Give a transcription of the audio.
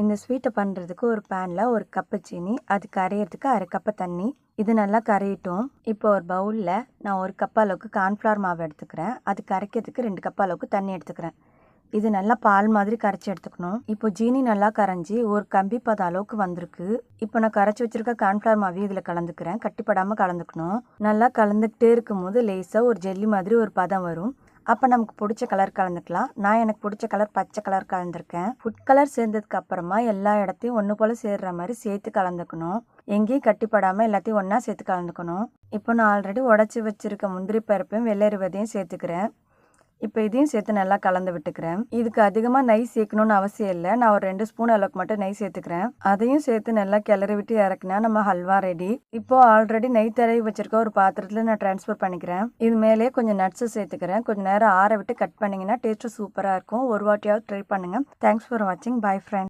இந்த ஸ்வீட்டை பண்ணுறதுக்கு ஒரு பேனில் ஒரு கப்பு சீனி, அது கரையிறதுக்கு அரை கப்பு தண்ணி. இது நல்லா கரையட்டும். இப்போ ஒரு பவுலில் நான் ஒரு கப் அளவுக்கு கார்ன்ஃப்ளவர் மாவு எடுத்துக்கிறேன். அது கரைக்கிறதுக்கு 2 கப் அளவுக்கு தண்ணி எடுத்துக்கிறேன். இது நல்லா பால் மாதிரி கரைச்சி எடுத்துக்கணும். இப்போ ஜீனி நல்லா கரைஞ்சி ஒரு கம்பி பதம் அளவுக்கு வந்திருக்கு. இப்போ நான் கரைச்சி வச்சிருக்க கார்ன்ஃப்ளவர் மாவையும் இதில் கலந்துக்கிறேன். கட்டிப்படாமல் கலந்துக்கணும். நல்லா கலந்துக்கிட்டே இருக்கும்போது லேசாக ஒரு ஜெல்லி மாதிரி ஒரு பதம் வரும். அப்போ நமக்கு பிடிச்ச கலர் கலந்துக்கலாம். நான் எனக்கு பிடிச்ச கலர் பச்சை கலர் கலந்துருக்கேன். ஃபுட் கலர் சேர்ந்ததுக்கு அப்புறமா எல்லா இடத்தையும் ஒன்று போல் சேர்ற மாதிரி சேர்த்து கலந்துக்கணும். எங்கேயும் கட்டிப்படாமல் எல்லாத்தையும் ஒன்றா சேர்த்து கலந்துக்கணும். இப்போ நான் ஆல்ரெடி உடச்சி வச்சிருக்க முந்திரி பருப்பையும் வெள்ளரிவதையும் சேர்த்துக்கிறேன். இப்போ இதையும் சேர்த்து நல்லா கலந்து விட்டுக்கிறேன். இதுக்கு அதிகமாக நெய் சேர்க்கணும்னு அவசியம் இல்லை. நான் ஒரு 2 ஸ்பூன் அளவுக்கு மட்டும் நெய் சேர்த்துக்கிறேன். அதையும் சேர்த்து நல்லா கிளறி விட்டு இறக்குனா நம்ம ஹல்வா ரெடி. இப்போ ஆல்ரெடி நெய் தடவி வச்சிருக்க ஒரு பாத்திரத்தில் நான் ட்ரான்ஸ்ஃபர் பண்ணிக்கிறேன். இது மேலேயே கொஞ்சம் நட்ஸு சேர்த்துக்கிறேன். கொஞ்சம் நேரம் ஆற விட்டு கட் பண்ணிங்கன்னா டேஸ்ட்டு சூப்பராக இருக்கும். ஒரு வாட்டியாவது ட்ரை பண்ணுங்கள். தேங்க்ஸ் ஃபார் வாட்சிங். Bye friends.